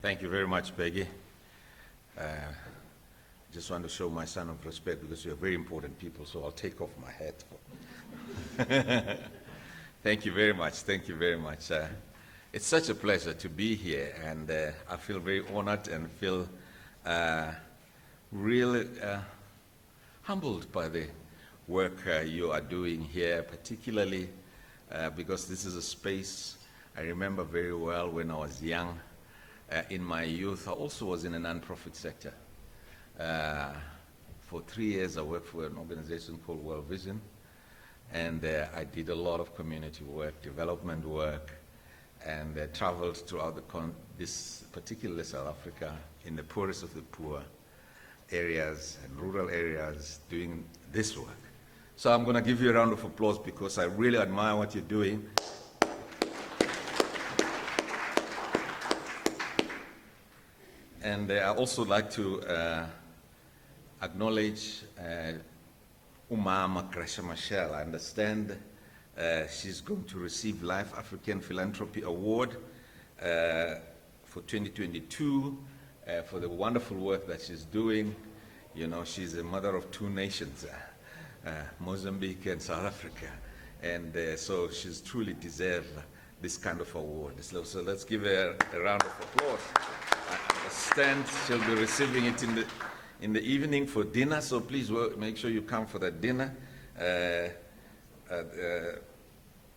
Thank you very much, Peggy. I just want to show my sign of respect because you're very important people, so I'll take off my hat. Thank you very much. Thank you very much. It's such a pleasure to be here, and I feel very honored and feel really humbled by the work you are doing here, particularly because this is a space I remember very well when I was young. In my youth, I also was in a non-profit sector. For 3 years, I worked for an organization called World Vision, and I did a lot of community work, development work, and traveled throughout this particularly South Africa, in the poorest of the poor areas and rural areas, doing this work. So I'm going to give you a round of applause because I really admire what you're doing. And I also like to acknowledge Umama Grasha Mashel. I understand she's going to receive Life African Philanthropy Award for 2022 for the wonderful work that she's doing. You know, she's a mother of two nations, Mozambique and South Africa. And so she's truly deserved this kind of award. So let's give her a round of applause. Stand. She'll be receiving it in the evening for dinner, so please make sure you come for that dinner.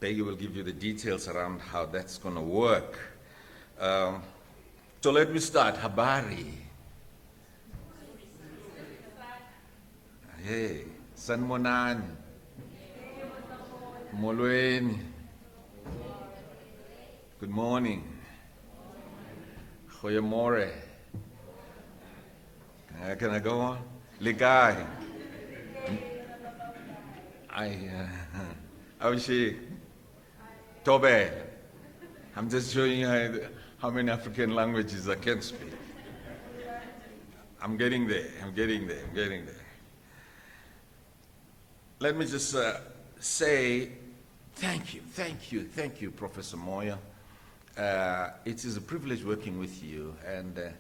Peggy will give you the details around how that's going to work. So let me start. Habari. Hey, Sanmonani. Molweni. Good morning. Goeiemorgen. Can I go on? Ligai. Awishi. Tobe. I'm just showing you how many African languages I can speak. I'm getting there. Let me just say thank you, Professor Moya. It is a privilege working with you, and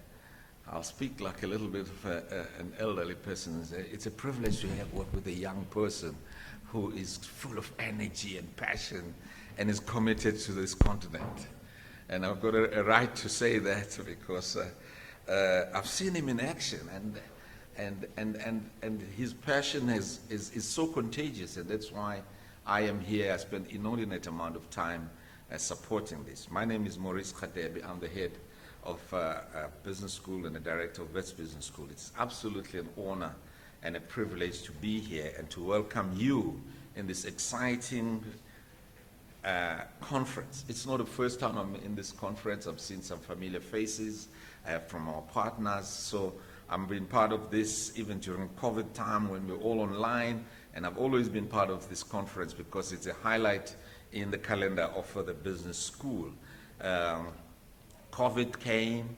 I'll speak like a little bit of an elderly person. It's a privilege to have worked with a young person who is full of energy and passion and is committed to this continent. And I've got a right to say that because I've seen him in action, and his passion is so contagious, and that's why I am here. I spent inordinate amount of time supporting this. My name is Maurice Radebe. I'm the head of business school and the director of Wits Business School. It's absolutely an honor and a privilege to be here and to welcome you in this exciting conference. It's not the first time I'm in this conference. I've seen some familiar faces from our partners. So I've been part of this even during COVID time when we're all online, and I've always been part of this conference because it's a highlight in the calendar of the business school. COVID came.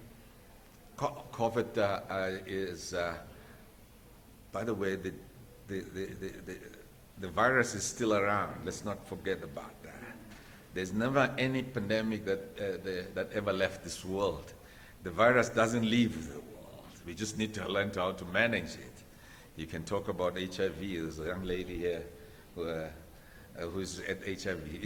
COVID is, by the way, the virus is still around. Let's not forget about that. There's never any pandemic that ever left this world. The virus doesn't leave the world. We just need to learn how to manage it. You can talk about HIV. There's a young lady here who's at HIV.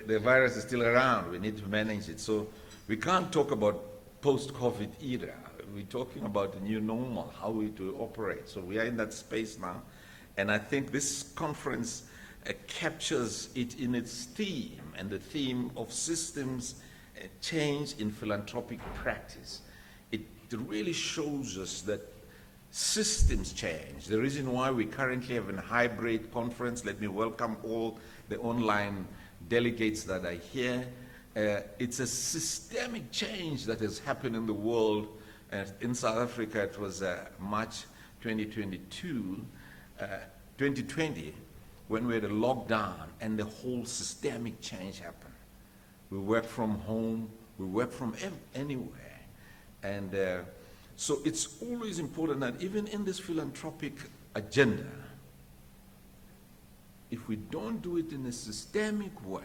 The virus is still around. We need to manage it. So we can't talk about post-COVID era. We're talking about the new normal, how we to operate. So we are in that space now. And I think this conference captures it in its theme, and the theme of systems change in philanthropic practice. It really shows us that systems change. The reason why we currently have a hybrid conference, let me welcome all the online delegates that are here. It's a systemic change that has happened in the world. In South Africa, it was March 2020, when we had a lockdown and the whole systemic change happened. We work from home, we work from anywhere. And so it's always important that even in this philanthropic agenda, if we don't do it in a systemic way,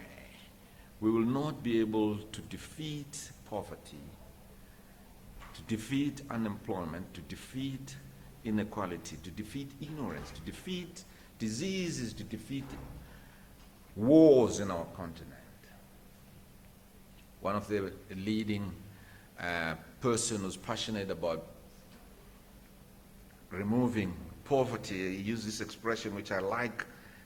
we will not be able to defeat poverty, defeat unemployment, to defeat inequality, to defeat ignorance, to defeat diseases, to defeat wars in our continent. One of the leading person who's passionate about removing poverty, he used this expression which I like,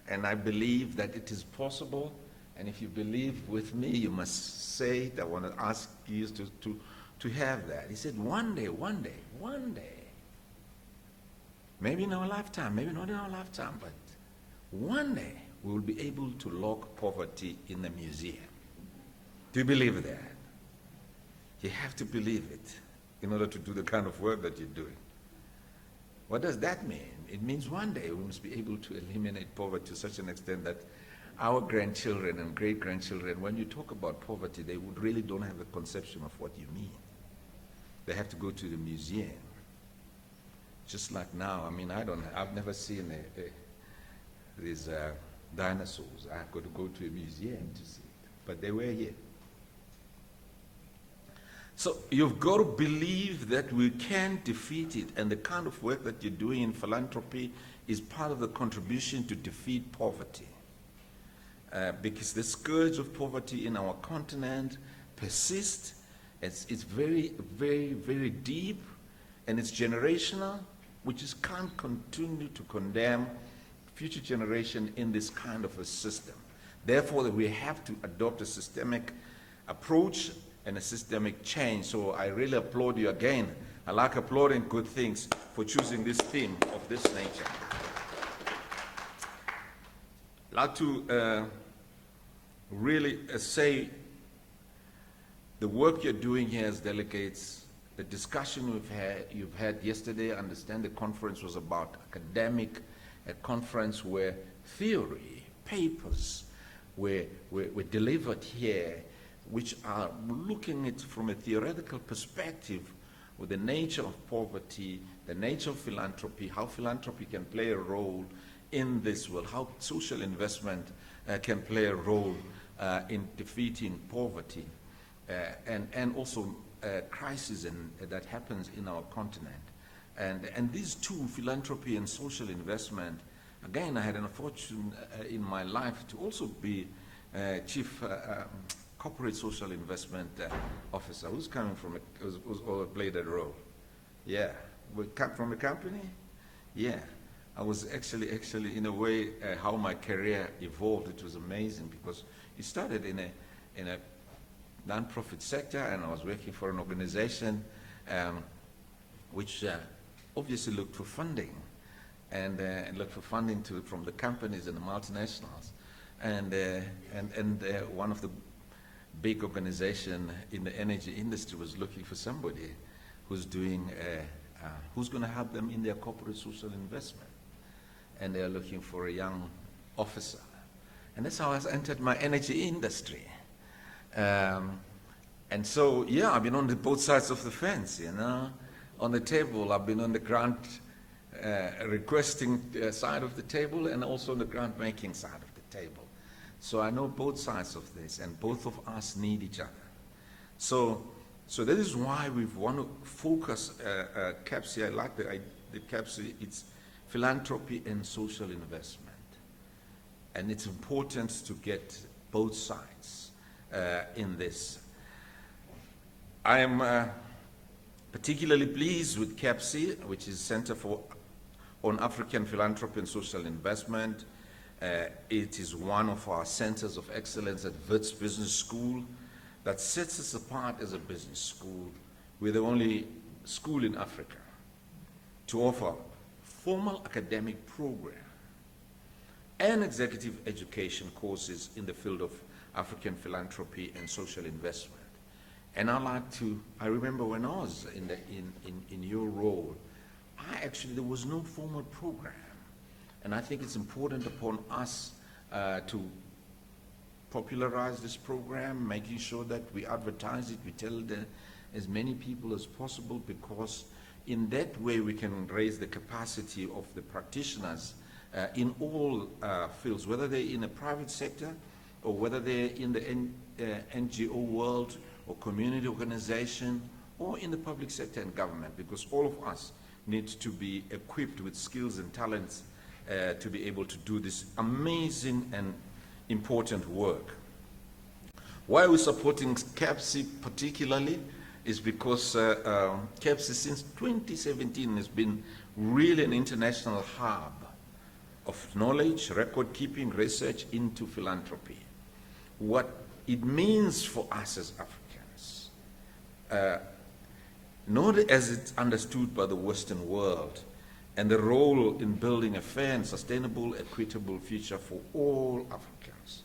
and I believe that it is possible. And if you believe with me, you must say it. I want to ask you to have that. He said, one day, maybe in our lifetime, maybe not in our lifetime, but one day we will be able to lock poverty in a museum. Do you believe that? You have to believe it in order to do the kind of work that you're doing. What does that mean? It means one day we must be able to eliminate poverty to such an extent that our grandchildren and great-grandchildren, when you talk about poverty, they would really don't have a conception of what you mean. They have to go to the museum. Just like now, I mean, I've never seen these dinosaurs. I've got to go to a museum to see it. But they were here. So you've got to believe that we can defeat it, and the kind of work that you're doing in philanthropy is part of the contribution to defeat poverty. Because the scourge of poverty in our continent persists. It's very, very, very deep, and it's generational, which is can't continue to condemn future generation in this kind of a system. Therefore, we have to adopt a systemic approach and a systemic change. So I really applaud you again. I like applauding good things for choosing this theme of this nature. I'd like to really say the work you're doing here as delegates, the discussion you've had yesterday. I understand the conference was about academic, a conference where theory, papers were delivered here, which are looking at it from a theoretical perspective with the nature of poverty, the nature of philanthropy, how philanthropy can play a role in this world, how social investment can play a role in defeating poverty, and also crisis that happens in our continent. And these two, philanthropy and social investment, again, I had an fortune in my life to also be chief corporate social investment officer. Who's coming from who's played that role? Yeah, we come from a company. Yeah, I was actually in a way how my career evolved. It was amazing because it started in a non-profit sector, and I was working for an organization which obviously looked for funding and looked for funding from the companies and the multinationals, and one of the big organization in the energy industry was looking for somebody who's doing who's going to help them in their corporate social investment, and they're looking for a young officer, and that's how I entered my energy industry. And so, yeah, I've been on both sides of the fence, you know. On the table, I've been on the grant requesting side of the table, and also on the grant making side of the table. So I know both sides of this, and both of us need each other. So that is why we want to focus CAPSI. I like the CAPSI. It's philanthropy and social investment, and it's important to get both sides in this. I am particularly pleased with CAPSI, which is Center on African Philanthropy and Social Investment. It is one of our centers of excellence at Wits Business School that sets us apart as a business school. We're the only school in Africa to offer formal academic program and executive education courses in the field of African philanthropy and social investment. And I remember when I was in your role, there was no formal program. And I think it's important upon us to popularize this program, making sure that we advertise it, we tell as many people as possible, because in that way we can raise the capacity of the practitioners in all fields, whether they're in the private sector or whether they're in the NGO world or community organization or in the public sector and government, because all of us need to be equipped with skills and talents to be able to do this amazing and important work. Why we're supporting CAPSI particularly is because CAPSI since 2017 has been really an international hub of knowledge, record keeping, research into philanthropy. What it means for us as Africans, not as it's understood by the Western world, and the role in building a fair and sustainable, equitable future for all Africans.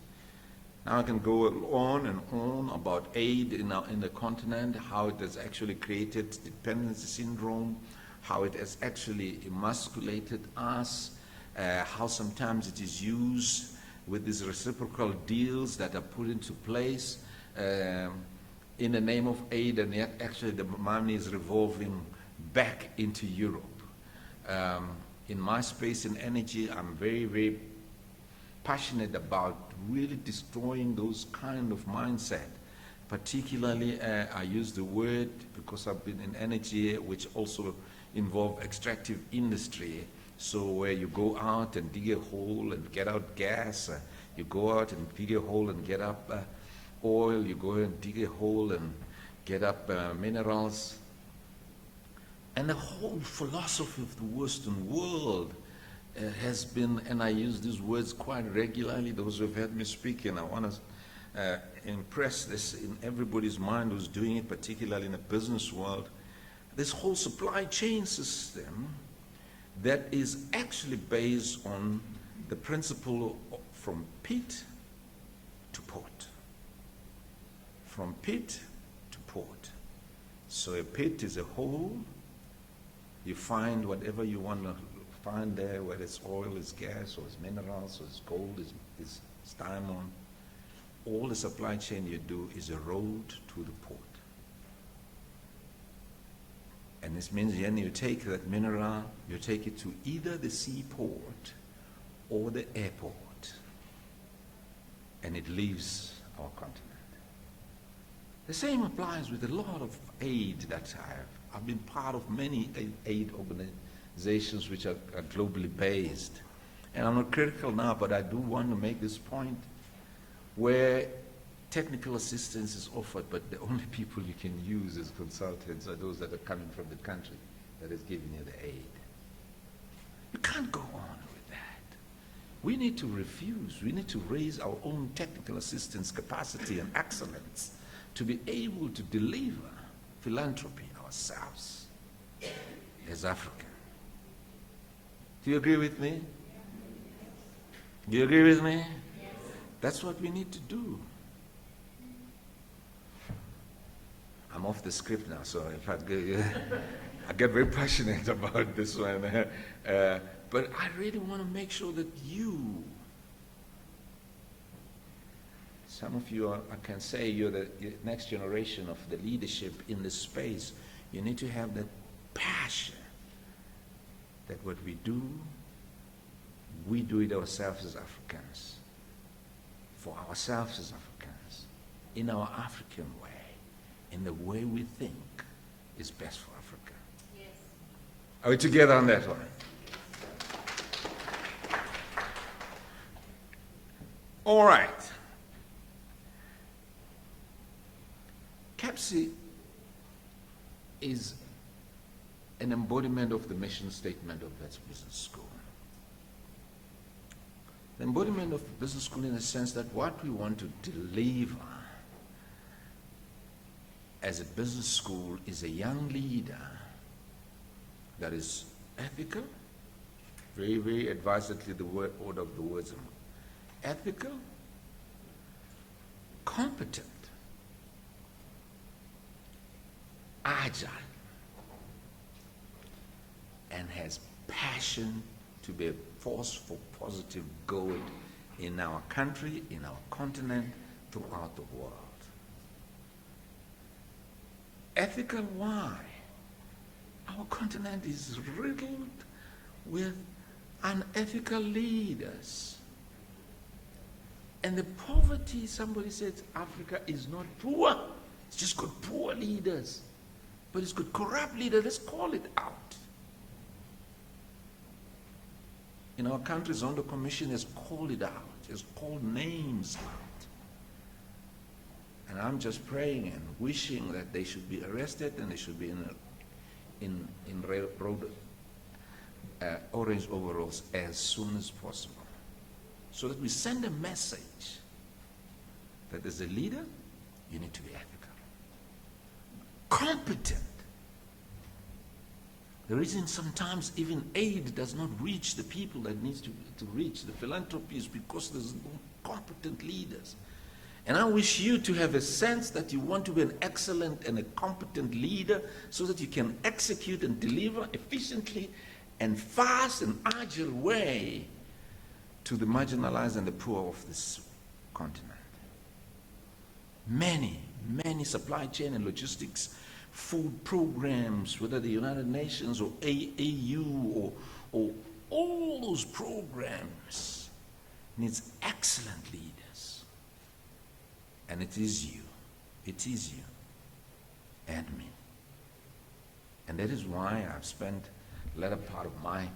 Now I can go on and on about aid in the continent, how it has actually created dependency syndrome, how it has actually emasculated us, how sometimes it is used with these reciprocal deals that are put into place in the name of aid, and yet actually the money is revolving back into Europe. In my space in energy, I'm very, very passionate about really destroying those kind of mindset. Particularly, I use the word because I've been in energy, which also involve extractive industry. So where you go out and dig a hole and get out gas, you go out and dig a hole and get up oil, you go and dig a hole and get up minerals. And the whole philosophy of the Western world has been, and I use these words quite regularly, those who have heard me speak, and I want to impress this in everybody's mind who's doing it, particularly in the business world, this whole supply chain system that is actually based on the principle from pit to port. From pit to port. So a pit is a hole. You find whatever you want to find there, whether it's oil, it's gas, or it's minerals, or it's gold, it's diamond. All the supply chain you do is a road to the port. And this means then you take that mineral, you take it to either the seaport or the airport, and it leaves our continent. The same applies with a lot of aid that I have. I've been part of many aid organizations which are globally based. And I'm not critical now, but I do want to make this point where technical assistance is offered, but the only people you can use as consultants are those that are coming from the country that is giving you the aid. You can't go on with that. We need to refuse. We need to raise our own technical assistance capacity and excellence to be able to deliver philanthropy ourselves as Africa. Do you agree with me? Do you agree with me? Yes. That's what we need to do. I'm off the script now, so if I get very passionate about this one. But I really want to make sure that some of you, I can say you're the next generation of the leadership in this space. You need to have that passion that what we do it ourselves as Africans, for ourselves as Africans, in our African way, in the way we think is best for Africa. Yes. Are we together on that one? All right. CAPSI is an embodiment of the mission statement of Wits Business School. The embodiment of the business school in the sense that what we want to deliver as a business school is a young leader that is ethical, very, very advisedly the order of the words, ethical, competent, agile, and has passion to be a force for positive good in our country, in our continent, throughout the world. Ethical, why? Our continent is riddled with unethical leaders. And the poverty, somebody said Africa is not poor, it's just got poor leaders. But it's good. Corrupt leader, let's call it out. In our country, Zondo Commission has called it out, has called names out. And I'm just praying and wishing that they should be arrested and they should be in railroad orange overalls as soon as possible. So that we send a message that as a leader, you need to be ethical, competent. The reason sometimes even aid does not reach the people that needs to reach the philanthropy is because there's no competent leaders. And I wish you to have a sense that you want to be an excellent and a competent leader so that you can execute and deliver efficiently and fast and agile way to the marginalized and the poor of this continent. Many supply chain and logistics food programs, whether the United Nations or AAU or all those programs, needs excellent leaders. And it is you and me. And that is why I've spent the latter part of my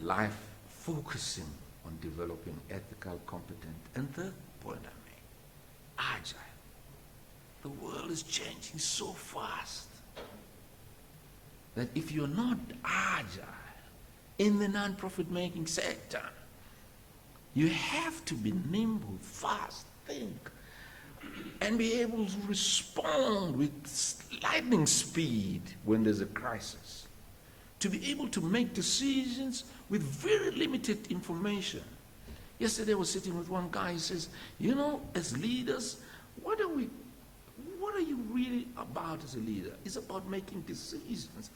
life focusing on developing ethical, competent, and third point I made, agile. The world is changing so fast that if you're not agile in the non-profit making sector, you have to be nimble, fast, think, and be able to respond with lightning speed when there's a crisis. To be able to make decisions with very limited information. Yesterday I was sitting with one guy, he says, you know, as leaders, what are you really about as a leader? It's about making decisions.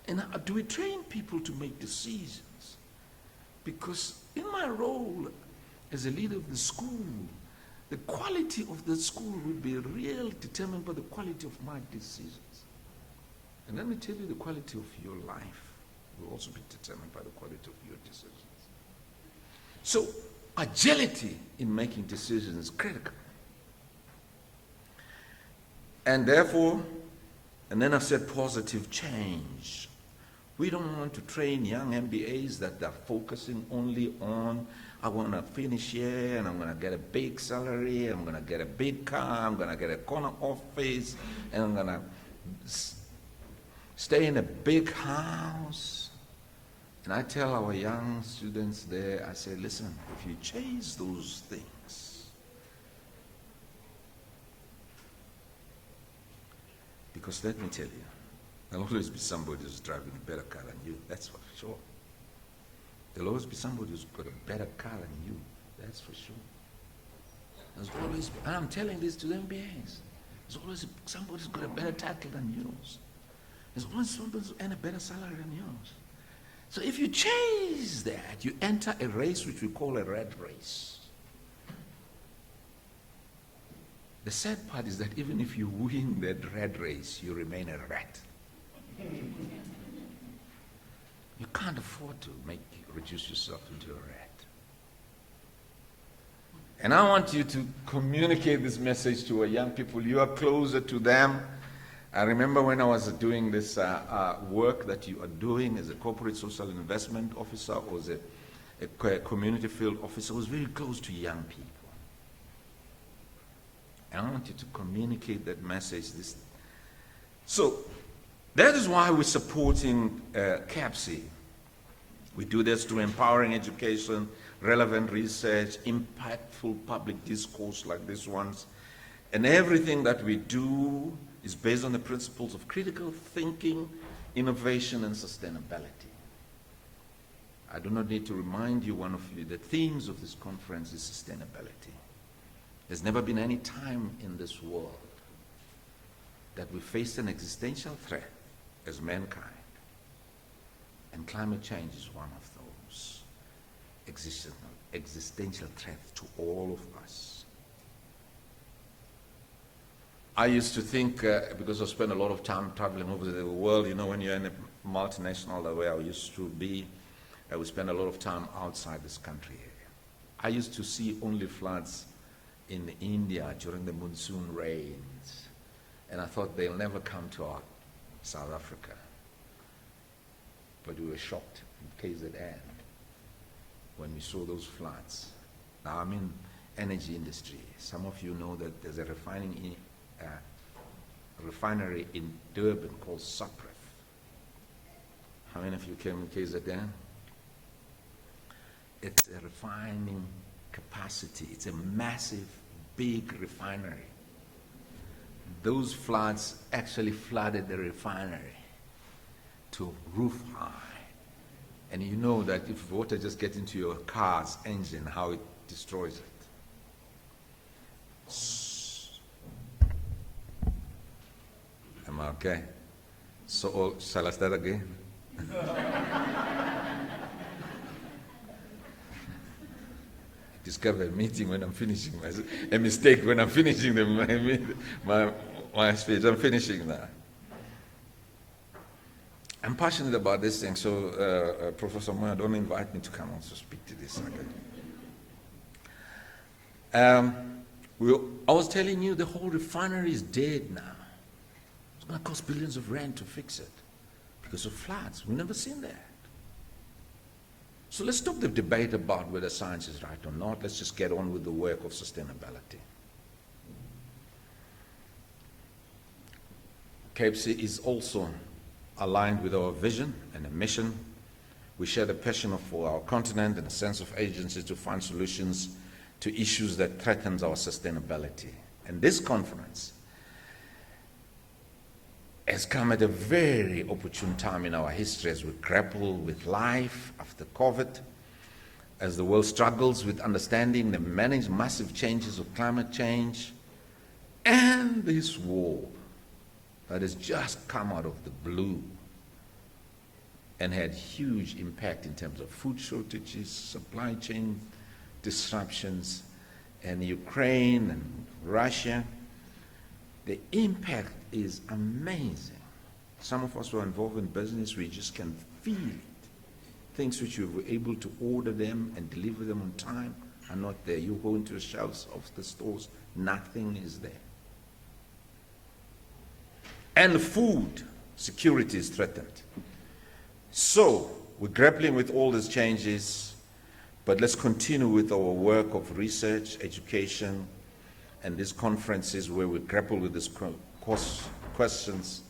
And do we train people to make decisions? Because in my role as a leader of the school, the quality of the school will be really determined by the quality of my decisions. And let me tell you, the quality of your life will also be determined by the quality of your decisions. So agility in making decisions is critical. And therefore, and then I've said positive change. We don't want to train young MBAs that are focusing only on, I want to finish here and I'm going to get a big salary, I'm going to get a big car, I'm going to get a corner office, and I'm going to stay in a big house. And I tell our young students there, I say, listen, if you chase those things, because let me tell you, there'll always be somebody who's driving a better car than you, that's for sure. There'll always be somebody who's got a better car than you, that's for sure. There's always, and I'm telling this to the MBAs, there's always somebody who's got a better title than yours. There's always somebody who's earned a better salary than yours. So if you chase that, you enter a race which we call a rat race. The sad part is that even if you win that rat race, you remain a rat. You can't afford to reduce yourself into a rat. And I want you to communicate this message to our young people. You are closer to them. I remember when I was doing this work that you are doing as a corporate social investment officer or as a community field officer, I was very close to young people. And I want you to communicate that message. So that is why we're supporting CAPSI. We do this through empowering education, relevant research, impactful public discourse like this one's. And everything that we do is based on the principles of critical thinking, innovation, and sustainability. I do not need to remind you, one of you, the themes of this conference is sustainability. There's never been any time in this world that we faced an existential threat as mankind. And climate change is one of those existential threats to all of us. I used to think, because I spent a lot of time traveling over the world, you know, when you're in a multinational the way I used to be, we spend a lot of time outside this country area. I used to see only floods in India during the monsoon rains. And I thought they'll never come to our South Africa. But we were shocked in KZN when we saw those floods. Now, I'm in energy industry. Some of you know that there's a refinery in Durban called Supref. How many of you came to KZN? It's a refining capacity. It's a massive, big refinery. Those floods actually flooded the refinery to roof high. And you know that if water just gets into your car's engine, how it destroys it. Am I okay? So, shall I start again? Discover a meeting when I'm finishing a mistake when I'm finishing my speech. I'm finishing now. I'm passionate about this thing, so Professor Moya, don't invite me to come also speak to this again. I was telling you the whole refinery is dead now. It's going to cost billions of rand to fix it because of floods. We've never seen that. So let's stop the debate about whether science is right or not. Let's just get on with the work of sustainability. KFC is also aligned with our vision and a mission. We share the passion for our continent and a sense of agency to find solutions to issues that threaten our sustainability. And this conference has come at a very opportune time in our history as we grapple with life after COVID, as the world struggles with understanding and manage massive changes of climate change, and this war that has just come out of the blue and had huge impact in terms of food shortages, supply chain disruptions, and Ukraine and Russia. The impact is amazing. Some of us who are involved in business, we just can feel it. Things which we were able to order them and deliver them on time are not there. You go into the shelves of the stores, nothing is there. And food security is threatened. So we're grappling with all these changes, but let's continue with our work of research, education, and these conferences where we grapple with these questions.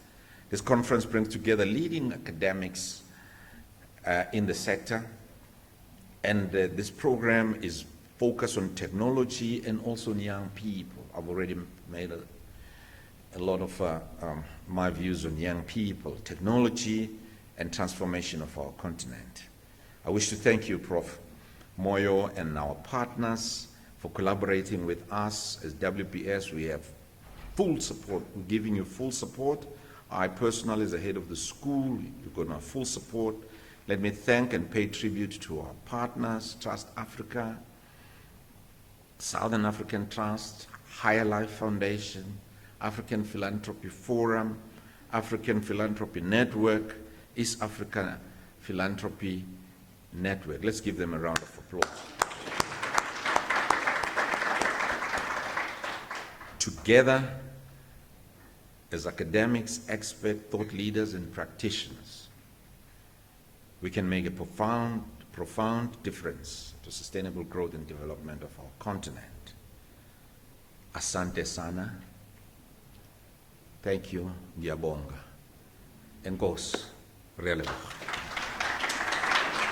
This conference brings together leading academics in the sector, and this program is focused on technology and also on young people. I've already made a lot of my views on young people, technology, and transformation of our continent. I wish to thank you, Prof Moyo, and our partners for collaborating with us as WPS. We have full support. We're giving you full support. I personally, as the head of the school, you've got my full support. Let me thank and pay tribute to our partners, Trust Africa, Southern African Trust, Higher Life Foundation, African Philanthropy Forum, African Philanthropy Network, East African Philanthropy Network. Let's give them a round of applause. Together, as academics, experts, thought leaders, and practitioners, we can make a profound difference to sustainable growth and development of our continent. Asante sana. Thank you, Ngiyabonga. Enkosi, relevant.